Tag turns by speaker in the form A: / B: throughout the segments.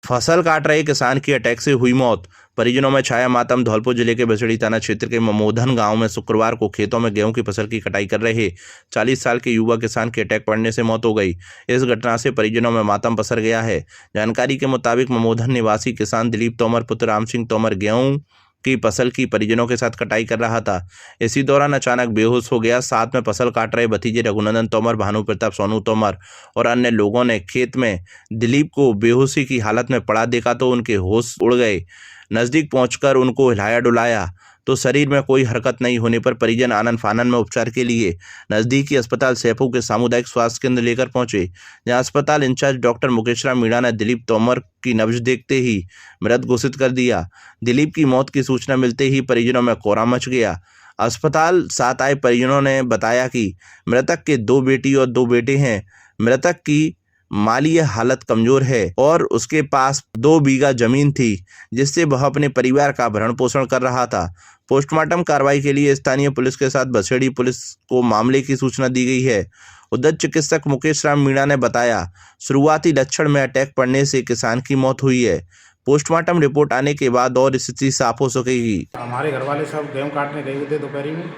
A: फसल काट रहे किसान की अटैक से हुई मौत, परिजनों में छाया मातम। धौलपुर जिले के बसड़ी थाना क्षेत्र के ममोधन गांव में शुक्रवार को खेतों में गेहूं की फसल की कटाई कर रहे 40 साल के युवा किसान की अटैक पड़ने से मौत हो गई। इस घटना से परिजनों में मातम पसर गया है। जानकारी के मुताबिक ममोधन निवासी किसान दिलीप तोमर पुत्र राम सिंह तोमर गेहूं की फसल की परिजनों के साथ कटाई कर रहा था। इसी दौरान अचानक बेहोश हो गया। साथ में फसल काट रहे भतीजे रघुनंदन तोमर, भानु प्रताप, सोनू तोमर और अन्य लोगों ने खेत में दिलीप को बेहोशी की हालत में पड़ा देखा तो उनके होश उड़ गए। नजदीक पहुंचकर उनको हिलाया डुलाया तो शरीर में कोई हरकत नहीं होने पर परिजन आनन फानन में उपचार के लिए नजदीकी अस्पताल सैफू के सामुदायिक स्वास्थ्य केंद्र लेकर पहुंचे, जहां अस्पताल इंचार्ज डॉक्टर मुकेश राम मीणा ने दिलीप तोमर की नब्ज देखते ही मृत घोषित कर दिया। दिलीप की मौत की सूचना मिलते ही परिजनों में कोहराम मच गया। अस्पताल साथ आए परिजनों ने बताया कि मृतक के 2 बेटी और 2 बेटे हैं। मृतक की माली हालत कमजोर है और उसके पास 2 बीघा जमीन थी, जिससे वह अपने परिवार का भरण पोषण कर रहा था। पोस्टमार्टम कार्रवाई के लिए स्थानीय पुलिस के साथ बसेड़ी पुलिस को मामले की सूचना दी गई है। उधर चिकित्सक मुकेश राम मीणा ने बताया, शुरुआती लक्षण में अटैक पड़ने से किसान की मौत हुई है। पोस्टमार्टम रिपोर्ट आने के बाद और स्थिति साफ हो सकेगी।
B: हमारे घर वाले सब गेहूँ काटने गए हुए थे दोपहर में,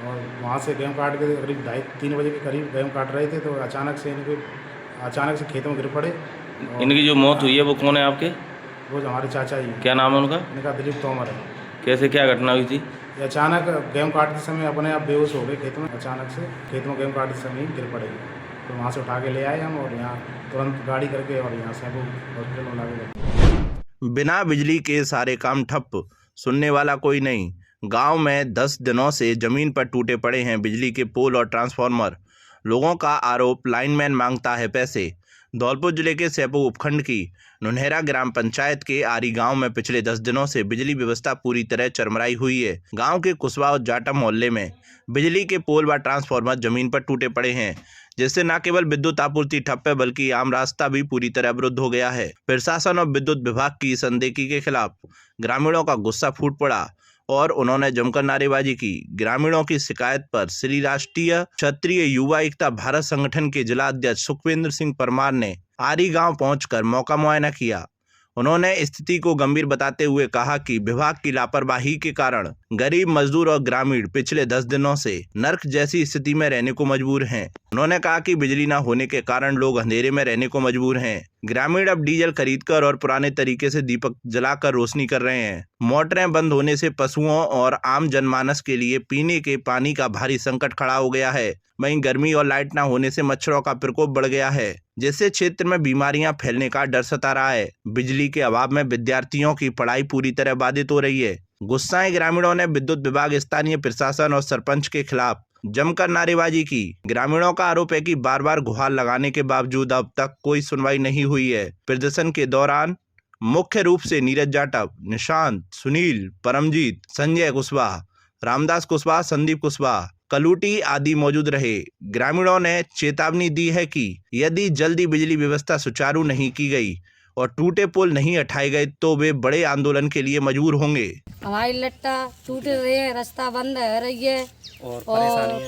B: और वहाँ से गेहूँ काट के करीब 2:30-3 बजे के करीब गेहूँ काट रहे थे तो अचानक से खेतों में गिर पड़े।
C: इनकी जो मौत हुई है वो कौन है आपके?
B: वो हमारे चाचा जी।
C: क्या नाम है उनका?
B: इनका दिलीप तोमर है।
C: कैसे क्या घटना हुई थी?
B: ये अचानक गेहूँ काटते समय अपने आप बेहोश हो गए खेत में। अचानक से खेत में गेहूँ काटते समय गिर पड़े, तो वहाँ से उठा के ले आए हम और यहाँ तुरंत गाड़ी करके और यहाँ से हॉस्पिटल में लाके गए।
A: बिना बिजली के सारे काम ठप, सुनने वाला कोई नहीं। गांव में 10 दिनों से जमीन पर टूटे पड़े हैं बिजली के पोल और ट्रांसफार्मर। लोगों का आरोप, लाइनमैन मांगता है पैसे। धौलपुर जिले के सैपू उपखंड की नुनहेरा ग्राम पंचायत के आरी गांव में पिछले 10 दिनों से बिजली व्यवस्था पूरी तरह चरमराई हुई है। गांव के कुशवा और जाटम मोहल्ले में बिजली के पोल व ट्रांसफार्मर जमीन पर टूटे पड़े हैं, जिससे न केवल विद्युत आपूर्ति ठप है बल्कि आम रास्ता भी पूरी तरह अवरुद्ध हो गया है। प्रशासन और विद्युत विभाग की इस अनदेखी के खिलाफ ग्रामीणों का गुस्सा फूट पड़ा और उन्होंने जमकर नारेबाजी की। ग्रामीणों की शिकायत पर श्री राष्ट्रीय क्षत्रिय युवा एकता भारत संगठन के जिला अध्यक्ष सुखविंद्र सिंह परमार ने आरी गांव पहुंचकर मौका मुआयना किया। उन्होंने स्थिति को गंभीर बताते हुए कहा कि विभाग की लापरवाही के कारण गरीब मजदूर और ग्रामीण पिछले 10 दिनों से नर्क जैसी स्थिति में रहने को मजबूर हैं। उन्होंने कहा कि बिजली न होने के कारण लोग अंधेरे में रहने को मजबूर हैं। ग्रामीण अब डीजल खरीदकर और पुराने तरीके से दीपक जलाकर रोशनी कर रहे हैं। मोटरें बंद होने से पशुओं और आम जनमानस के लिए पीने के पानी का भारी संकट खड़ा हो गया है। वहीं गर्मी और लाइट न होने से मच्छरों का प्रकोप बढ़ गया है, जिससे क्षेत्र में बीमारियां फैलने का डर सता रहा है। बिजली के अभाव में विद्यार्थियों की पढ़ाई पूरी तरह बाधित हो रही है। गुस्साए ग्रामीणों ने विद्युत विभाग, स्थानीय प्रशासन और सरपंच के खिलाफ जमकर नारेबाजी की। ग्रामीणों का आरोप है कि बार बार गुहार लगाने के बावजूद अब तक कोई सुनवाई नहीं हुई है। प्रदर्शन के दौरान मुख्य रूप से नीरज जाटव, निशांत, सुनील, परमजीत, संजय कुशवाहा, रामदास कुशवाहा, संदीप कुशवाहा, कलूटी आदि मौजूद रहे। ग्रामीणों ने चेतावनी दी है कि यदि जल्दी बिजली व्यवस्था सुचारू नहीं की गई और टूटे पुल नहीं हटाए गए तो वे बड़े आंदोलन के लिए मजबूर होंगे।
D: हमारी लट्टा टूट रही है, रास्ता बंद है रही है और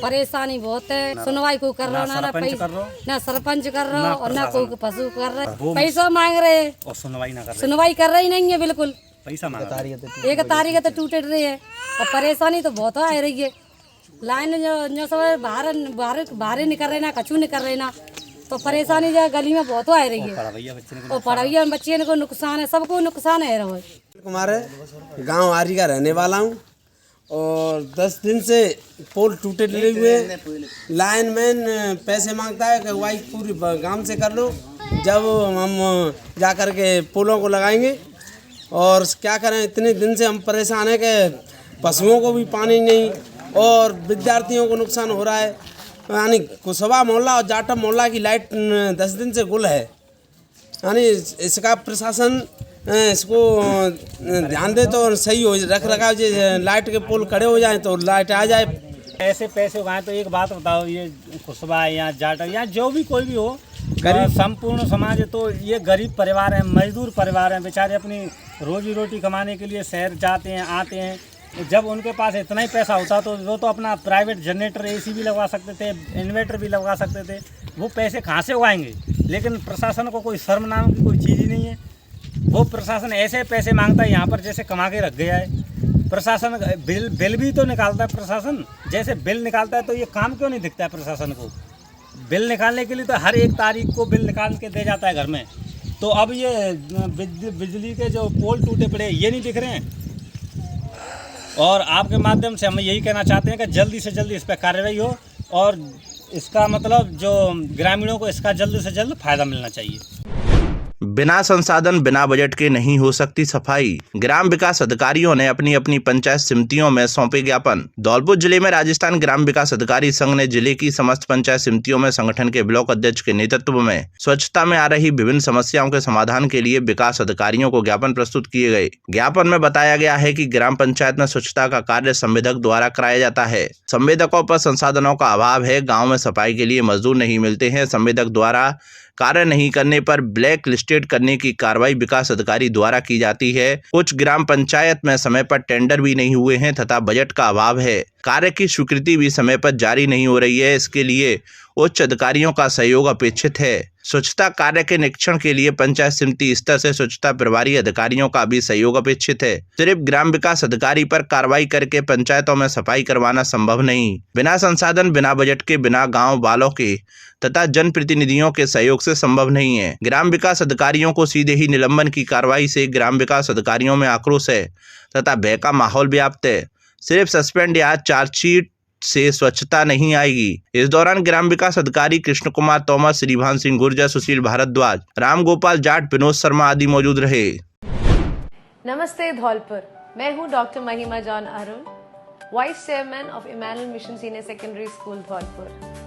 D: परेशानी बहुत है। सुनवाई कोई कर रहा ना सरपंच कर रहा और ना कोई पशु कर रहा। पैसा मांग रहे और सुनवाई कर रही नहीं है। बिल्कुल पैसा मांग रही है। 1 तारीख तो टूट रही है और परेशानी तो बहुत आ रही है। लाइन जो सब बाहर निकल रहे ना, कछू निकल रहे ना, तो परेशानी जो गली में बहुत आ रही है और पढ़ाई बच्चे को नुकसान है, सबको नुकसान है।
E: कुमार गांव आरी का रहने वाला हूं और 10 दिन से पोल टूटे डले हुए। लाइनमैन पैसे मांगता है कि वाई पूरी गांव से कर लो, जब हम जा कर के पोलों को लगाएंगे। और क्या करें, इतने दिन से हम परेशान हैं कि पशुओं को भी पानी नहीं और विद्यार्थियों को नुकसान हो रहा है। यानी कुशवा मोहल्ला और जाटम मोहल्ला की लाइट 10 दिन से गुल है। यानी इसका प्रशासन इसको ध्यान दे तो सही हो, रख रखाव लाइट के पोल खड़े हो जाए तो लाइट आ जाए।
F: ऐसे पैसे उगाए तो एक बात बताओ, ये कुशवा या जाटम या जो भी कोई भी हो, संपूर्ण समाज तो ये गरीब परिवार हैं, मजदूर परिवार हैं, बेचारे अपनी रोजी रोटी कमाने के लिए शहर जाते हैं, आते हैं। जब उनके पास इतना ही पैसा होता तो वो तो अपना प्राइवेट जनरेटर एसी भी लगवा सकते थे, इन्वर्टर भी लगवा सकते थे। वो पैसे कहाँ से उगाएंगे? लेकिन प्रशासन को कोई शर्म नाम की कोई चीज़ ही नहीं है। वो प्रशासन ऐसे पैसे मांगता है यहाँ पर जैसे कमा के रख गया है। प्रशासन बिल भी तो निकालता है प्रशासन, जैसे बिल निकालता है तो ये काम क्यों नहीं दिखता है प्रशासन को? बिल निकालने के लिए तो हर एक तारीख को बिल निकाल के दे जाता है घर में। तो अब ये बिजली के जो पोल टूटे पड़े ये नहीं दिख रहे हैं। और आपके माध्यम से हम यही कहना चाहते हैं कि जल्दी से जल्दी इस पर कार्रवाई हो और इसका मतलब जो ग्रामीणों को इसका जल्द से जल्द फायदा मिलना चाहिए।
A: बिना संसाधन बिना बजट के नहीं हो सकती सफाई। ग्राम विकास अधिकारियों ने अपनी अपनी पंचायत समितियों में सौंपे ज्ञापन। धौलपुर जिले में राजस्थान ग्राम विकास अधिकारी संघ ने जिले की समस्त पंचायत समितियों में संगठन के ब्लॉक अध्यक्ष के नेतृत्व में स्वच्छता में आ रही विभिन्न समस्याओं के समाधान के लिए विकास अधिकारियों को ज्ञापन प्रस्तुत किए गए। ज्ञापन में बताया गया है कि ग्राम पंचायत में स्वच्छता का कार्य संवेदक द्वारा कराया जाता है। संवेदकों पर संसाधनों का अभाव है। गाँव में सफाई के लिए मजदूर नहीं मिलते हैं। संवेदक द्वारा कार्य नहीं करने पर ब्लैक लिस्टेड करने की कार्रवाई विकास अधिकारी द्वारा की जाती है। कुछ ग्राम पंचायत में समय पर टेंडर भी नहीं हुए हैं तथा बजट का अभाव है। कार्य की स्वीकृति भी समय पर जारी नहीं हो रही है। इसके लिए उच्च अधिकारियों का सहयोग अपेक्षित है। स्वच्छता कार्य के निरीक्षण के लिए पंचायत समिति स्तर से स्वच्छता प्रभारी अधिकारियों का भी सहयोग अपेक्षित है। सिर्फ ग्राम विकास अधिकारी पर कार्रवाई करके पंचायतों में सफाई करवाना संभव नहीं। बिना संसाधन बिना बजट के बिना गांव वालों के तथा जनप्रतिनिधियों के सहयोग से संभव नहीं है। ग्राम विकास अधिकारियों को सीधे ही निलंबन की कार्रवाई से ग्राम विकास अधिकारियों में आक्रोश है तथा भय का माहौल व्याप्त है। सिर्फ सस्पेंड या चार्जशीट से स्वच्छता नहीं आएगी। इस दौरान ग्राम विकास अधिकारी कृष्ण कुमार तोमर, श्रीभान सिंह गुर्जर, सुशील भारद्वाज, राम गोपाल जाट, विनोद शर्मा आदि मौजूद रहे।
G: नमस्ते धौलपुर, मैं हूँ doctor Mahima John Arun, vice chairman of Emmanuel Mission Senior Secondary School Dholpur.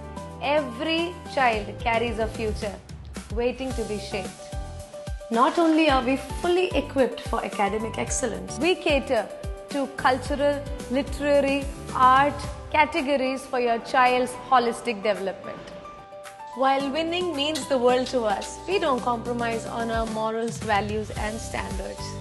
G: Every child carries a future waiting to be shaped. Not only are we fully equipped for academic excellence, we cater to cultural, literary, art categories for your child's holistic development. While winning means the world to us, we don't compromise on our morals, values and standards.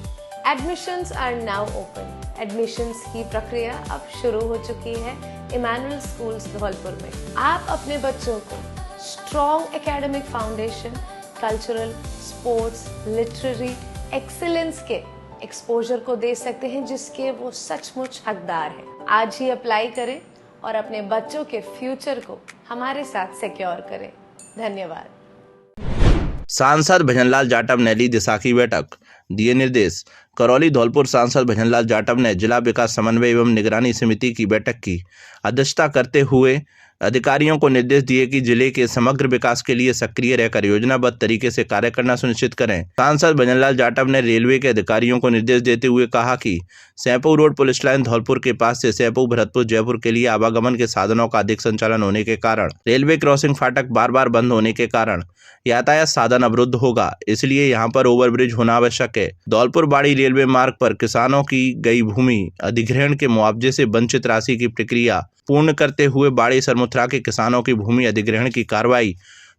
G: Admissions are now open. Admissions की प्रक्रिया अब शुरू हो चुकी है Emmanuel schools Dholpur में। आप अपने बच्चों को strong academic foundation, cultural, sports, literary excellence के एक्सपोजर को दे सकते हैं जिसके वो सचमुच हकदार हैं। आज ही अप्लाई करें और अपने बच्चों के फ्यूचर को हमारे साथ सिक्योर करें। धन्यवाद।
A: सांसद भजनलाल जाटव ने ली दिशा की बैठक, दिए निर्देश। करौली धौलपुर सांसद भजनलाल जाटव ने जिला विकास समन्वय एवं निगरानी समिति की बैठक की अध्यक्षता करते हुए अधिकारियों को निर्देश दिए कि जिले के समग्र विकास के लिए सक्रिय रहकर योजनाबद्ध तरीके से कार्य करना सुनिश्चित करें। सांसद भजनलाल जाटव ने रेलवे के अधिकारियों को निर्देश देते हुए कहा कि shampoo road police line Dholpur के पास से सैंपू भरतपुर जयपुर के लिए आवागमन के साधनों का अधिक संचालन होने के कारण रेलवे क्रॉसिंग फाटक बार बार बंद होने के कारण यातायात साधन अवरुद्ध होगा, इसलिए यहाँ पर ओवरब्रिज होना आवश्यक है। धौलपुर बाड़ी रेलवे मार्ग पर किसानों की गई भूमि अधिग्रहण के मुआवजे से वंचित राशि की प्रक्रिया पूर्ण करते हुए बाड़ी सरमुथरा के किसानों की भूमि अधिग्रहण की कार्रवाई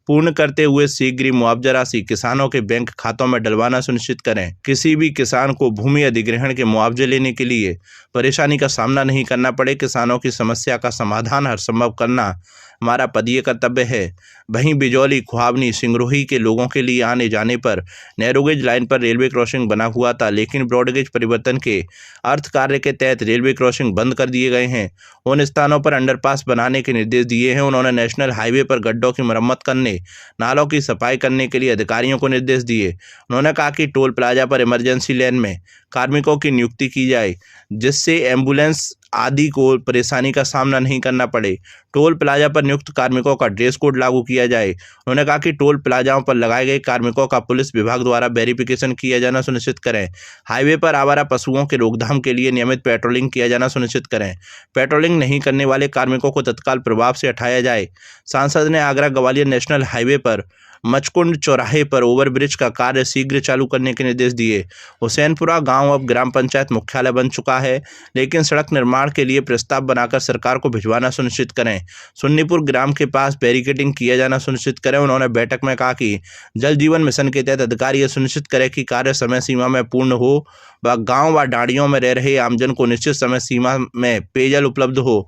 A: पूर्ण करते हुए शीघ्र मुआवजा राशि किसानों के बैंक खातों में डलवाना सुनिश्चित करें। किसी भी किसान को भूमि अधिग्रहण के मुआवजे लेने के लिए परेशानी का सामना नहीं करना पड़े। किसानों की समस्या का समाधान हर संभव करना हमारा पदीय कर्तव्य है। वहीं बिजौली, खुआवनी, सिंगरोही के लोगों के लिए आने जाने पर नैरोगेज लाइन पर रेलवे क्रॉसिंग बना हुआ था, लेकिन ब्रॉडगेज परिवर्तन के अर्थ कार्य के तहत रेलवे क्रॉसिंग बंद कर दिए गए हैं। उन स्थानों पर अंडरपास बनाने के निर्देश दिए हैं। उन्होंने नेशनल हाईवे पर गड्ढों की मरम्मत करने, नालों की सफाई करने के लिए अधिकारियों को निर्देश दिए। उन्होंने कहा कि टोल प्लाजा पर इमरजेंसी लेन में कार्मिकों की नियुक्ति की जाए, जिससे एम्बुलेंस आदि को परेशानी का सामना नहीं करना पड़े। टोल प्लाजा पर नियुक्त कार्मिकों का ड्रेस कोड लागू किया जाए। उन्होंने कहा कि टोल प्लाजाओं पर लगाए गए कार्मिकों का पुलिस विभाग द्वारा वेरिफिकेशन किया जाना सुनिश्चित करें। हाईवे पर आवारा पशुओं के रोकथाम के लिए नियमित पेट्रोलिंग किया जाना सुनिश्चित करें। पेट्रोलिंग नहीं करने वाले कार्मिकों को तत्काल प्रभाव से हटाया जाए। सांसद ने आगरा ग्वालियर नेशनल हाईवे पर मचकुंड चौराहे पर ओवरब्रिज का कार्य शीघ्र चालू करने के निर्देश दिए। हुसैनपुरा गांव अब ग्राम पंचायत मुख्यालय बन चुका है, लेकिन सड़क निर्माण के लिए प्रस्ताव बनाकर सरकार को भिजवाना सुनिश्चित करें। सुन्नीपुर ग्राम के पास बैरिकेडिंग किया जाना सुनिश्चित करें। उन्होंने बैठक में कहा कि जल जीवन मिशन के तहत अधिकारी यह सुनिश्चित करें कि कार्य समय सीमा में पूर्ण हो व गाँव व डाड़ियों में रह रहे आमजन को निश्चित समय सीमा में पेयजल उपलब्ध हो।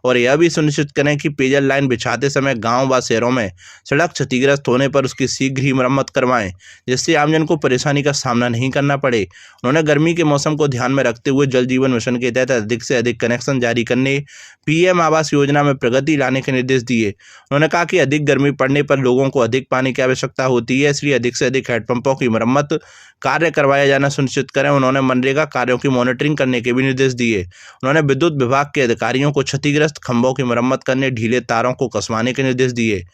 A: और यह भी सुनिश्चित करें कि पेयजल लाइन बिछाते समय गांव व शहरों में सड़क क्षतिग्रस्त होने पर उसकी शीघ्र ही मरम्मत करवाएं, जिससे आमजन को परेशानी का सामना नहीं करना पड़े। उन्होंने गर्मी के मौसम को ध्यान में रखते हुए जल जीवन मिशन के तहत अधिक से अधिक कनेक्शन जारी करने, पीएम आवास योजना में प्रगति लाने के निर्देश दिए। उन्होंने कहा कि अधिक गर्मी पड़ने पर लोगों को अधिक पानी की आवश्यकता होती है, इसलिए अधिक से अधिक हैंडपंपों की मरम्मत कार्य करवाया जाना सुनिश्चित करें। उन्होंने मनरेगा कार्यों की मॉनिटरिंग करने के भी निर्देश दिए। उन्होंने विद्युत विभाग के अधिकारियों को क्षतिग्रस्त खंभों की मरम्मत करने, ढीले तारों को कसवाने के निर्देश दिए।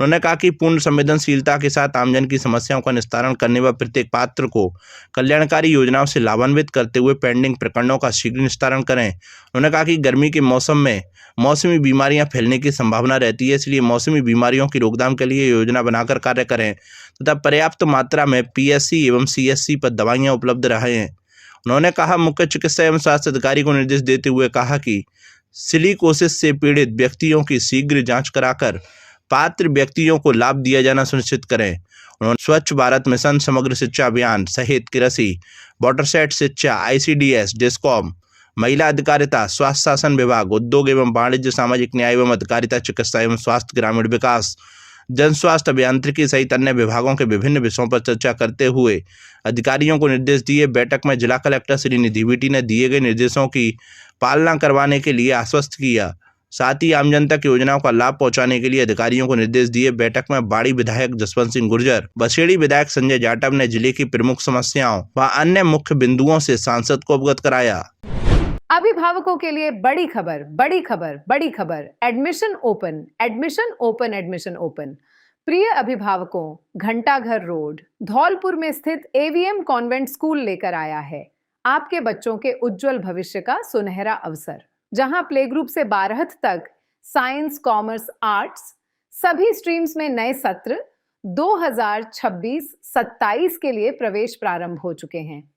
A: उन्होंने कहा कि पूर्ण संवेदनशीलता के साथ आमजन की समस्याओं का निस्तारण करने व प्रत्येक पात्र को कल्याणकारी योजनाओं से लाभान्वित करते हुए पेंडिंग प्रकरणों का शीघ्र निस्तारण करें। उन्होंने कहा कि गर्मी के मौसम में मौसमी बीमारियां फैलने की संभावना रहती है, इसलिए मौसमी बीमारियों की रोकथाम के लिए योजना बनाकर कार्य करें तथा पर्याप्त मात्रा में पीएससी एवं सीएससी पर दवाइयां उपलब्ध रहें। उन्होंने कहा मुख्य चिकित्सा एवं स्वास्थ्य अधिकारी को निर्देश देते हुए कहा कि सिलिकोसिस से पीड़ित व्यक्तियों की शीघ्र जांच कराकर पात्र व्यक्तियों को लाभ दिया जाना सुनिश्चित करें। उन्होंने स्वच्छ भारत मिशन, समग्र शिक्षा अभियान सहित कृषि, वाटरसेट शिक्षा, आईसीडीएस, डिस्कॉम, महिला अधिकारिता, स्वास्थ्य शासन विभाग, उद्योग एवं वाणिज्य, सामाजिक न्याय एवं अधिकारिता, चिकित्सा एवं स्वास्थ्य, ग्रामीण विकास, जन स्वास्थ्य अभियांत्रिकी सहित अन्य विभागों के विभिन्न विषयों पर चर्चा करते हुए अधिकारियों को निर्देश दिए। बैठक में जिला कलेक्टर श्री निधि वीटी ने दिए गए निर्देशों की पालना करवाने के लिए आश्वस्त किया। साथ ही आम जनता की योजनाओं का लाभ पहुंचाने के लिए अधिकारियों को निर्देश दिए। बैठक में बाड़ी विधायक जसवंत सिंह गुर्जर, बसेड़ी विधायक संजय जाटव ने जिले की प्रमुख समस्याओं व अन्य मुख्य बिंदुओं से सांसद को अवगत कराया।
H: अभिभावकों के लिए बड़ी खबर, बड़ी खबर, बड़ी खबर। Admission open, admission open, admission open. प्रिय अभिभावकों, घंटाघर रोड धौलपुर में स्थित एवीएम कॉन्वेंट स्कूल लेकर आया है आपके बच्चों के उज्जवल भविष्य का सुनहरा अवसर, जहां प्ले ग्रुप से 12th तक साइंस, कॉमर्स, आर्ट्स सभी स्ट्रीम्स में नए सत्र 2026-27 के लिए प्रवेश प्रारंभ हो चुके हैं।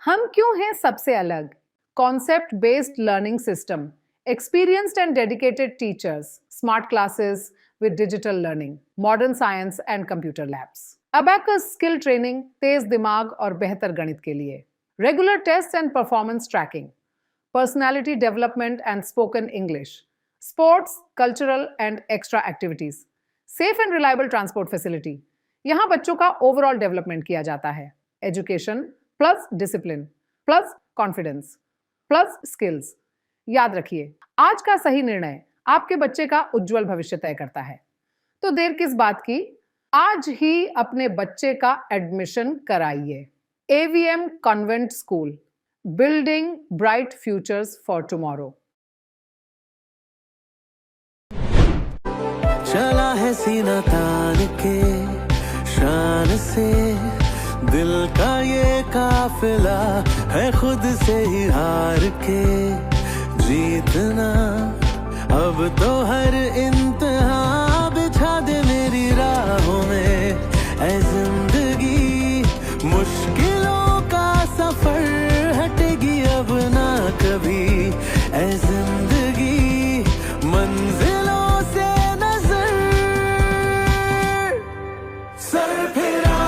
H: हम क्यों हैं सबसे अलग? Concept based learning system, experienced and dedicated teachers, smart classes with digital learning, modern science and computer labs, abacus skill training, तेज दिमाग और बेहतर गणित के लिए, regular tests and performance tracking, personality development and spoken English, sports, cultural and extra activities, safe and reliable transport facility। यहाँ बच्चों का overall development किया जाता है। Education plus discipline plus confidence plus skills. याद रखिए, आज का सही निर्णय आपके बच्चे का उज्जवल भविष्य तय करता है। तो देर किस बात की, आज ही अपने बच्चे का एडमिशन कराइए। AVM Convent School, building bright futures for tomorrow.
I: चला है सीना तान के शान से, दिल का ये काफिला है खुद से ही हार के जीतना। अब तो हर इम्तिहा बिछा दे मेरी राहों में, ऐ जिंदगी मुश्किलों का सफर हटेगी अब ना कभी, ऐ जिंदगी मंजिलों से नजर। सर फिरा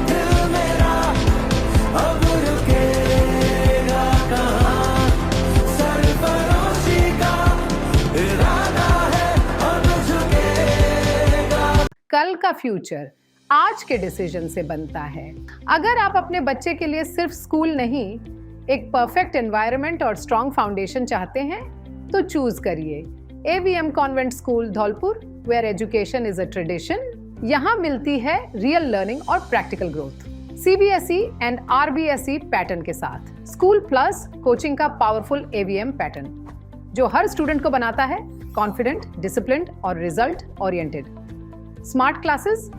I: दिल मेरा अब रुकेगा कहाँ, सरफरोशी का इरादा है अब झुकेगा।
H: कल का फ्यूचर आज के डिसीजन से बनता है। अगर आप अपने बच्चे के लिए सिर्फ स्कूल नहीं, एक परफेक्ट एनवायरनमेंट और स्ट्रॉन्ग फाउंडेशन चाहते हैं, तो चूज करिए AVM Convent School Dholpur, where education is a tradition. यहाँ मिलती है रियल लर्निंग और practical growth, CBSE and RBSE pattern के साथ। स्कूल प्लस कोचिंग का पावरफुल एवीएम पैटर्न, जो हर स्टूडेंट को बनाता है कॉन्फिडेंट, डिसिप्लिन्ड और result oriented. Smart classes,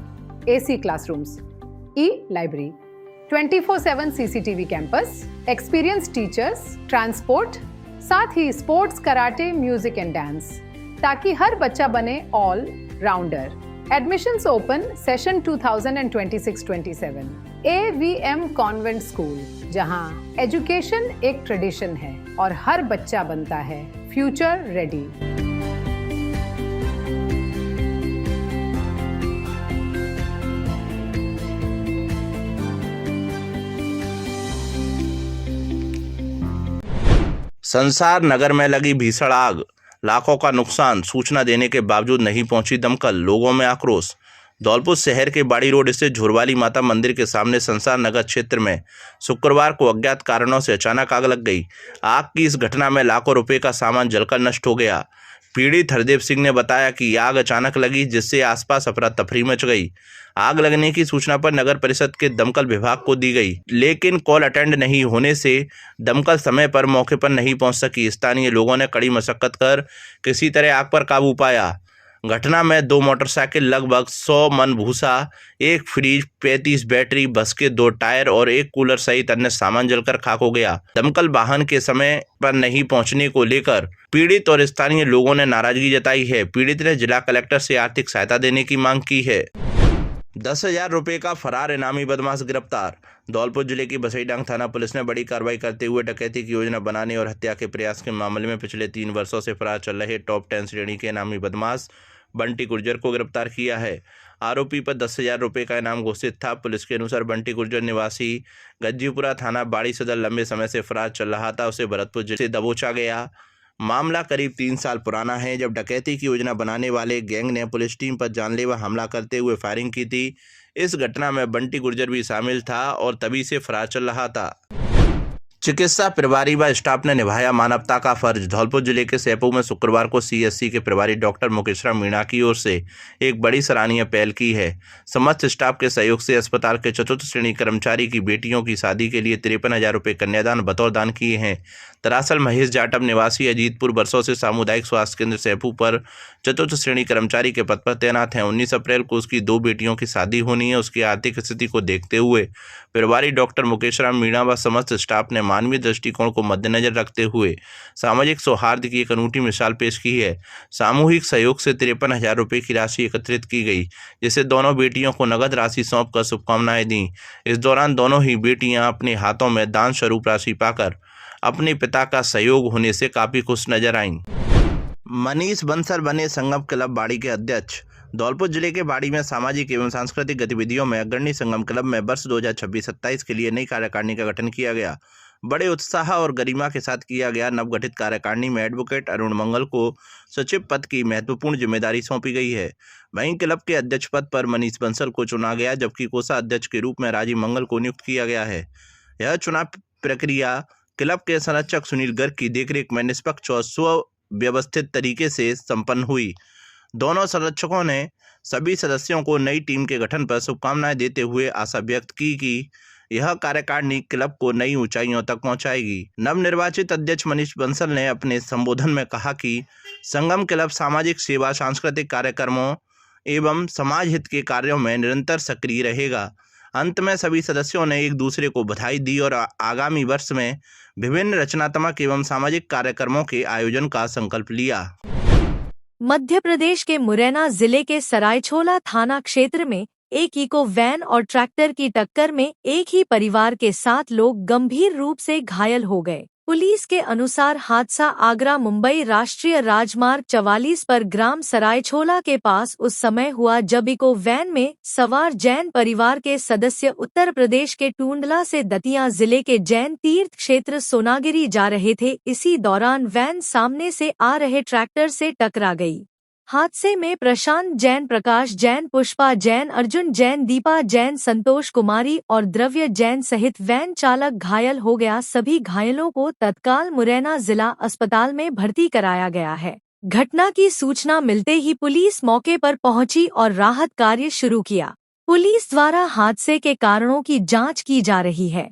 H: AC classrooms, e library, 24/7 CCTV campus, experience teachers, transport, साथ ही sports, karate, music and dance, ताकि हर बच्चा बने all rounder. Admissions open session 2026-27। AVM Convent School, जहां एजुकेशन एक ट्रेडिशन है और हर बच्चा बनता है फ्यूचर रेडी।
A: संसार नगर में लगी भीषण आग, लाखों का नुकसान, सूचना देने के बावजूद नहीं पहुंची दमकल, लोगों में आक्रोश। धौलपुर शहर के बाड़ी रोड स्थित झुरवाली माता मंदिर के सामने संसार नगर क्षेत्र में शुक्रवार को अज्ञात कारणों से अचानक आग लग गई। आग की इस घटना में लाखों रुपए का सामान जलकर नष्ट हो गया। पीड़ित हरदेव सिंह ने बताया कि आग अचानक लगी, जिससे आसपास अफरा तफरी मच गई। आग लगने की सूचना पर नगर परिषद के दमकल विभाग को दी गई, लेकिन कॉल अटेंड नहीं होने से दमकल समय पर मौके पर नहीं पहुंच सकी। स्थानीय लोगों ने कड़ी मशक्कत कर किसी तरह आग पर काबू पाया। घटना में 2 मोटरसाइकिल, लगभग 100 मन भूसा, 1 फ्रिज, 35 बैटरी, बस के 2 टायर और 1 कूलर सहित अन्य सामान जलकर खाक हो गया। दमकल वाहन के समय पर नहीं पहुंचने को लेकर पीड़ित और स्थानीय लोगों ने नाराजगी जताई है। पीड़ित ने जिला कलेक्टर से आर्थिक सहायता देने की मांग की है। 10,000 रुपये का फरार इनामी बदमाश गिरफ्तार। धौलपुर जिले की बसईडांग थाना पुलिस ने बड़ी कार्रवाई करते हुए डकैती की योजना बनाने और हत्या के प्रयास के मामले में पिछले 3 वर्षों से फरार चल रहे टॉप 10 श्रेणी के इनामी बदमाश बंटी गुर्जर को गिरफ्तार किया है। आरोपी पर 10,000 रुपये का इनाम घोषित था। पुलिस के अनुसार बंटी गुर्जर निवासी गज्जीपुरा थाना बाड़ी सदर लंबे समय से फरार चल रहा था। उसे भरतपुर जिले से दबोचा गया। मामला करीब 3 साल पुराना है, जब डकैती की योजना बनाने वाले गैंग ने पुलिस टीम पर जानलेवा हमला करते हुए फायरिंग की थी। इस घटना में बंटी गुर्जर भी शामिल था और तभी से फरार चल रहा था। चिकित्सा प्रभारी व स्टाफ ने निभाया मानवता का फर्ज। धौलपुर जिले के सैपू में शुक्रवार को सीएससी के प्रभारी डॉक्टर मुकेशराम मीणा की ओर से एक बड़ी सराहनीय पहल की है। समस्त स्टाफ के सहयोग से अस्पताल के चतुर्थ श्रेणी कर्मचारी की बेटियों की शादी के लिए 53,000 रुपये कन्यादान बतौर दान किए हैं। दरअसल महेश जाटव निवासी अजीतपुर वर्षों से सामुदायिक स्वास्थ्य केंद्र सैपू पर चतुर्थ श्रेणी कर्मचारी के पद पर तैनात हैं। 19 अप्रैल को उसकी 2 बेटियों की शादी होनी है। उसकी आर्थिक स्थिति को देखते हुए प्रभारी डॉक्टर मुकेशराम मीणा व समस्त स्टाफ ने मानवीय दृष्टिकोण को मद्देनजर रखते हुए सामाजिक सौहार्द की एक अनूठी मिसाल पेश की है। सामूहिक सहयोग से 53,000 रुपये की राशि एकत्रित की गई, जिसे दोनों बेटियों को नगद राशि सौंपकर शुभकामनाएं दी। इस दौरान दोनों ही बेटियां अपने हाथों में दान स्वरूप राशि पाकर अपने पिता का सहयोग होने से काफी खुश नजर आईं। मनीष बंसल बने संगम क्लब बाड़ी के अध्यक्ष। धौलपुर जिले के बाड़ी में सामाजिक एवं सांस्कृतिक गतिविधियों में अग्रणी संगम क्लब में वर्ष 2026-27 के लिए नई कार्यकारिणी का गठन किया गया। बड़े उत्साह और गरिमा के साथ किया गया नवगठित कार्यकारिणी में एडवोकेट अरुण मंगल को सचिव पद की महत्वपूर्ण जिम्मेदारी सौंपी गई है। वहीं क्लब के अध्यक्ष पद पर मनीष बंसल को चुना गया, जबकि कोषाध्यक्ष के रूप में राजीव मंगल को नियुक्त किया गया है। यह चुनाव प्रक्रिया क्लब के संरक्षक सुनील गर्ग की देखरेख में निष्पक्ष और सुव्यवस्थित तरीके से संपन्न हुई। दोनों संरक्षकों ने सभी सदस्यों को नई टीम के गठन पर शुभकामनाएं देते हुए आशा व्यक्त की कि यह कार्यकारिणी क्लब को नई ऊंचाइयों तक पहुंचाएगी। नवनिर्वाचित अध्यक्ष मनीष बंसल ने अपने संबोधन में कहा कि संगम क्लब सामाजिक सेवा, सांस्कृतिक कार्यक्रमों एवं समाज हित के कार्यों में निरंतर सक्रिय रहेगा। अंत में सभी सदस्यों ने एक दूसरे को बधाई दी और आगामी वर्ष में विभिन्न रचनात्मक एवं सामाजिक कार्यक्रमों के आयोजन का संकल्प लिया।
J: मध्य प्रदेश के मुरैना जिले के सरायछोला थाना क्षेत्र में एक इको वैन और ट्रैक्टर की टक्कर में एक ही परिवार के 7 लोग गंभीर रूप से घायल हो गए। पुलिस के अनुसार हादसा आगरा मुंबई राष्ट्रीय राजमार्ग 44 पर ग्राम सरायछोला के पास उस समय हुआ जब इको वैन में सवार जैन परिवार के सदस्य उत्तर प्रदेश के टूंडला से दतिया जिले के जैन तीर्थ क्षेत्र सोनागिरी जा रहे थे। इसी दौरान वैन सामने से आ रहे ट्रैक्टर से टकरा गई। हादसे में प्रशांत जैन, प्रकाश जैन, पुष्पा जैन, अर्जुन जैन, दीपा जैन, संतोष कुमारी और द्रव्य जैन सहित वैन चालक घायल हो गया। सभी घायलों को तत्काल मुरैना जिला अस्पताल में भर्ती कराया गया है। घटना की सूचना मिलते ही पुलिस मौके पर पहुंची और राहत कार्य शुरू किया। पुलिस द्वारा हादसे के कारणों की जांच की जा रही है।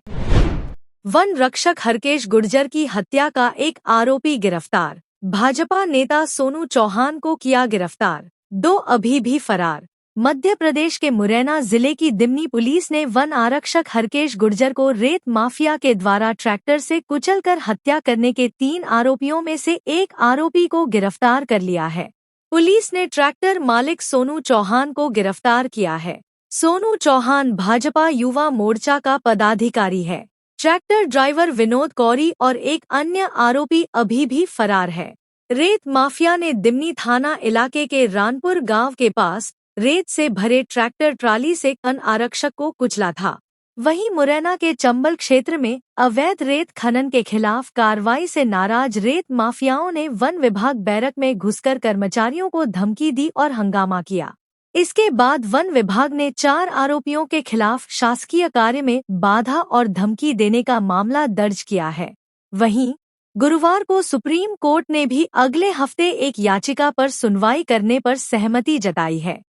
J: वन रक्षक हरकेश गुर्जर की हत्या का एक आरोपी गिरफ्तार। भाजपा नेता सोनू चौहान को किया गिरफ्तार, 2 अभी भी फरार। मध्य प्रदेश के मुरैना जिले की दिमनी पुलिस ने वन आरक्षक हरकेश गुर्जर को रेत माफिया के द्वारा ट्रैक्टर से कुचलकर हत्या करने के 3 आरोपियों में से एक आरोपी को गिरफ्तार कर लिया है। पुलिस ने ट्रैक्टर मालिक सोनू चौहान को गिरफ्तार किया है। सोनू चौहान भाजपा युवा मोर्चा का पदाधिकारी है। ट्रैक्टर ड्राइवर विनोद कौरी और एक अन्य आरोपी अभी भी फरार है। रेत माफिया ने दिमनी थाना इलाके के रानपुर गांव के पास रेत से भरे ट्रैक्टर ट्राली से वन आरक्षक को कुचला था। वहीं मुरैना के चंबल क्षेत्र में अवैध रेत खनन के खिलाफ कार्रवाई से नाराज रेत माफियाओं ने वन विभाग बैरक में घुसकर कर्मचारियों को धमकी दी और हंगामा किया। इसके बाद वन विभाग ने 4 आरोपियों के खिलाफ शासकीय कार्य में बाधा और धमकी देने का मामला दर्ज किया है। वहीं गुरुवार को सुप्रीम कोर्ट ने भी अगले हफ्ते एक याचिका पर सुनवाई करने पर सहमति जताई है।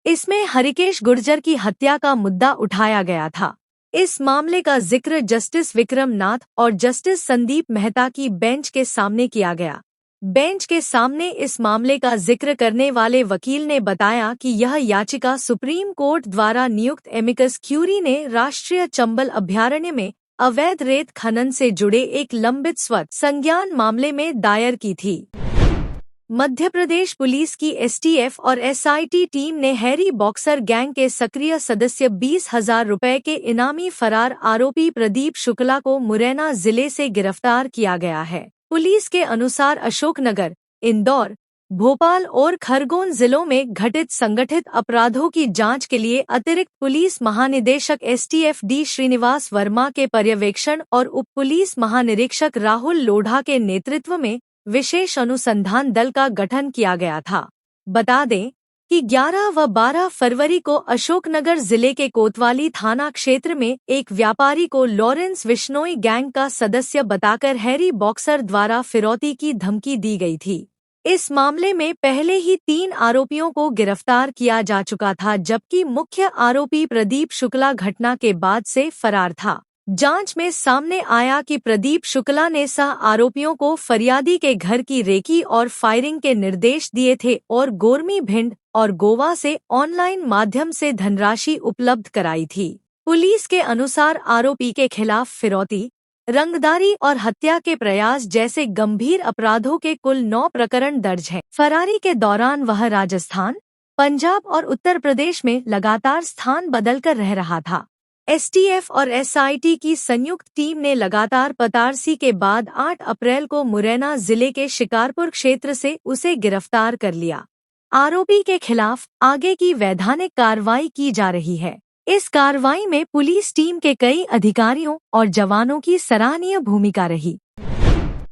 J: इसमें हरिकेश गुर्जर की हत्या का मुद्दा उठाया गया था। इस मामले का जिक्र जस्टिस विक्रम नाथ और जस्टिस संदीप मेहता की बेंच के सामने किया गया। बेंच के सामने इस मामले का जिक्र करने वाले वकील ने बताया कि यह याचिका सुप्रीम कोर्ट द्वारा नियुक्त एमिकस क्यूरी ने राष्ट्रीय चंबल अभयारण्य में अवैध रेत खनन से जुड़े एक लंबित स्वत संज्ञान मामले में दायर की थी। मध्य प्रदेश पुलिस की एसटीएफ और एसआईटी टीम ने हैरी बॉक्सर गैंग के सक्रिय सदस्य 20,000 रुपए के इनामी फरार आरोपी प्रदीप शुक्ला को मुरैना जिले से गिरफ्तार किया गया है। पुलिस के अनुसार अशोकनगर, इंदौर, भोपाल और खरगोन जिलों में घटित संगठित अपराधों की जांच के लिए अतिरिक्त पुलिस महानिदेशक एसटीएफ डी श्रीनिवास वर्मा के पर्यवेक्षण और उप पुलिस महानिरीक्षक राहुल लोढ़ा के नेतृत्व में विशेष अनुसंधान दल का गठन किया गया था। बता दें कि 11 व 12 फरवरी को अशोकनगर जिले के कोतवाली थाना क्षेत्र में एक व्यापारी को लॉरेंस विश्नोई गैंग का सदस्य बताकर हैरी बॉक्सर द्वारा फिरौती की धमकी दी गई थी। इस मामले में पहले ही 3 आरोपियों को गिरफ्तार किया जा चुका था, जबकि मुख्य आरोपी प्रदीप शुक्ला घटना के बाद से फरार था। जांच में सामने आया कि प्रदीप शुक्ला ने सह आरोपियों को फरियादी के घर की रेकी और फायरिंग के निर्देश दिए थे और गोरमी भिंड और गोवा से ऑनलाइन माध्यम से धनराशि उपलब्ध कराई थी। पुलिस के अनुसार आरोपी के खिलाफ फिरौती, रंगदारी और हत्या के प्रयास जैसे गंभीर अपराधों के कुल 9 प्रकरण दर्ज हैं। फरारी के दौरान वह राजस्थान, पंजाब और उत्तर प्रदेश में लगातार स्थान बदलकर रह रहा था। एसटीएफ और एसआईटी की संयुक्त टीम ने लगातार पतारसी के बाद 8 अप्रैल को मुरैना जिले के शिकारपुर क्षेत्र से उसे गिरफ्तार कर लिया। आरोपी के खिलाफ आगे की वैधानिक कार्रवाई की जा रही है। इस कार्रवाई में पुलिस टीम के कई अधिकारियों और जवानों की सराहनीय भूमिका रही।